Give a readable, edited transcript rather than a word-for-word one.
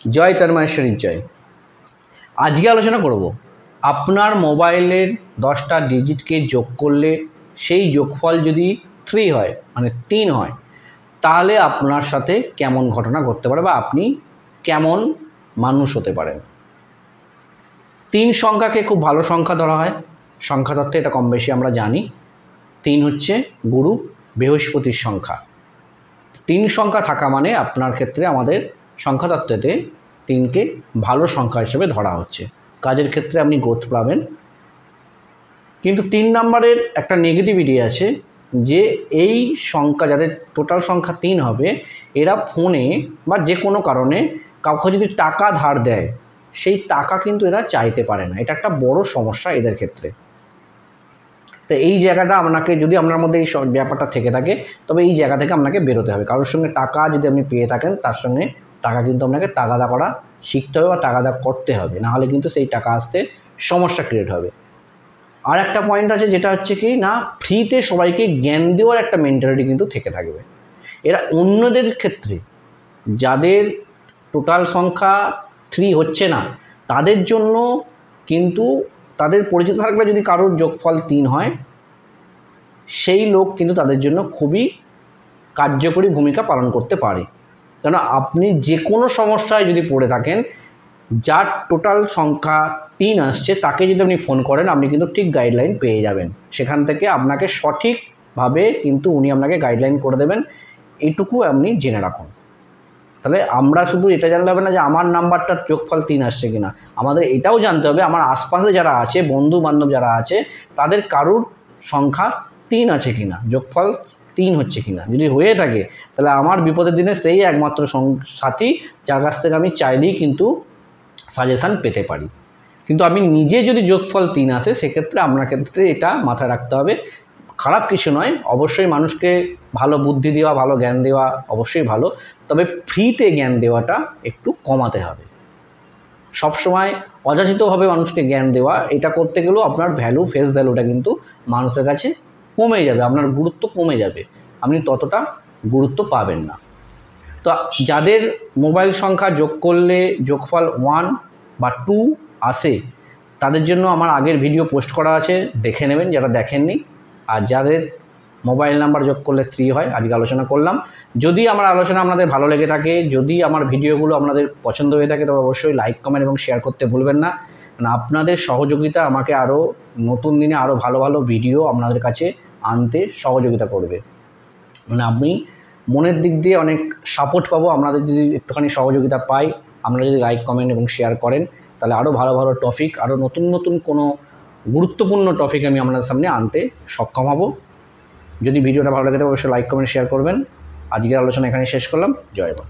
জয় তন্ময়েশ্বরীর জয়। আজকে আলোচনা করব আপনার মোবাইলের 10টা ডিজিটকে যোগ করলে সেই যোগফল যদি 3 হয়, মানে 3 হয়, তাহলে আপনার সাথে কেমন ঘটনা ঘটতে পারে বা আপনি কেমন মানুষ হতে পারেন। 3 সংখ্যাকে খুব ভালো সংখ্যা ধরা হয়, সংখ্যা তত্ত্বে এটা কম বেশি আমরা জানি। 3 হচ্ছে গুরু বৃহস্পতির সংখ্যা। 3 সংখ্যা থাকা মানে আপনার ক্ষেত্রে আমাদের সংখ্যা তত্ত্বেতে 3কে ভালো সংখ্যা হিসেবে ধরা হচ্ছে। কাজের ক্ষেত্রে আপনি গ্রোথ পাবেন। কিন্তু 3 নম্বরের একটা নেগেটিভিটি আছে যে এই সংখ্যা, যাদের টোটাল সংখ্যা 3 হবে, এরা ফোনে বা যে কোনো কারণে কাউকে যদি টাকা ধার দেয়, সেই টাকা কিন্তু এরা চাইতে পারে না। এটা একটা বড় সমস্যা এদের ক্ষেত্রে। তো এই জায়গাটা আপনাকে, যদি আপনার মধ্যে এই ব্যাপারটা থেকে থাকে, তবে এই জায়গা থেকে আপনাকে বেরোতে হবে। কারোর সঙ্গে টাকা যদি আপনি পেয়ে থাকেন, তার সঙ্গে টাকা কিন্তু আপনাকে তাগাদা করা শিখতে হবে বা তাগাদা করতে হবে, নাহলে কিন্তু সেই টাকা আসতে সমস্যা ক্রিয়েট হবে। আর একটা পয়েন্ট আছে, যেটা হচ্ছে কি না, ফ্রিতে সবাইকে জ্ঞান দেওয়ার একটা মেন্টালিটি কিন্তু থেকে থাকবে। এরা অন্যদের ক্ষেত্রে, যাদের টোটাল সংখ্যা 3 হচ্ছে না, তাদের জন্য কিন্তু, তাদের পরিচিত থাকলে যদি কারোর যোগফল 3 হয়, সেই লোক কিন্তু তাদের জন্য খুবই কার্যকরী ভূমিকা পালন করতে পারে। কেন, আপনি যে কোনো সমস্যায় যদি পড়ে থাকেন, যার টোটাল সংখ্যা 3 আসছে, তাকে যদি আপনি ফোন করেন, আপনি কিন্তু ঠিক গাইডলাইন পেয়ে যাবেন। সেখান থেকে আপনাকে সঠিকভাবে কিন্তু উনি আপনাকে গাইডলাইন করে দেবেন। এইটুকু আপনি জেনে রাখুন। তাহলে আমরা শুধু এটা জানলে হবে না যে আমার নাম্বারটার যোগফল 3 আসছে কিনা, আমাদের এটাও জানতে হবে আমার আশপাশে যারা আছে, বন্ধু বান্ধব যারা আছে, তাদের কারুর সংখ্যা 3 আছে কিনা, যোগফল 3 হচ্ছে কিনা। যদি হয়ে থাকে, তাহলে আমার বিপদের দিনে সেই একমাত্র সাথী, যার কাছ থেকে আমি চাইলেই কিন্তু সাজেশান পেতে পারি। কিন্তু আমি নিজে যদি যোগফল 3 আসে, সেক্ষেত্রে আপনার ক্ষেত্রে এটা মাথায় রাখতে হবে। খারাপ কিছু নয়, অবশ্যই মানুষকে ভালো বুদ্ধি দেওয়া, ভালো জ্ঞান দেওয়া অবশ্যই ভালো, তবে ফ্রিতে জ্ঞান দেওয়াটা একটু কমাতে হবে। সবসময় অযাচিতভাবে মানুষকে জ্ঞান দেওয়া, এটা করতে গেলেও আপনার ভ্যালু, ফেস ভ্যালুটা কিন্তু মানুষের কাছে কমে যাবে, আপনার গুরুত্ব কমে যাবে, আপনি ততটা গুরুত্ব পাবেন না। তো যাদের মোবাইল সংখ্যা যোগ করলে যোগফল 1 বা 2 আসে, তাদের জন্য আমার আগের ভিডিও পোস্ট করা আছে, দেখে নেবেন যারা দেখেননি। আর যাদের মোবাইল নাম্বার যোগ করলে 3 হয়, আজকে আলোচনা করলাম। যদি আমার আলোচনা আপনাদের ভালো লেগে থাকে, যদি আমার ভিডিওগুলো আপনাদের পছন্দ হয়ে থাকে, তবে অবশ্যই লাইক, কমেন্ট এবং শেয়ার করতে ভুলবেন না। মানে আপনাদের সহযোগিতা আমাকে আরও নতুন দিনে আরও ভালো ভালো ভিডিও আপনাদের কাছে আনতে সহযোগিতা করবে। মানে আমি মনের দিক দিয়ে অনেক সাপোর্ট পাবো আপনাদের যদি একটুখানি সহযোগিতা পাই। আপনারা যদি লাইক, কমেন্ট এবং শেয়ার করেন, তাহলে আরও ভালো ভালো টপিক, আরও নতুন নতুন কোনো গুরুত্বপূর্ণ টপিক আমি আপনাদের সামনে আনতে সক্ষম হব। যদি ভিডিওটা ভালো লাগে, তবে অবশ্যই লাইক, কমেন্ট, শেয়ার করবেন। আজকের আলোচনা এখানে শেষ করলাম। জয় মা।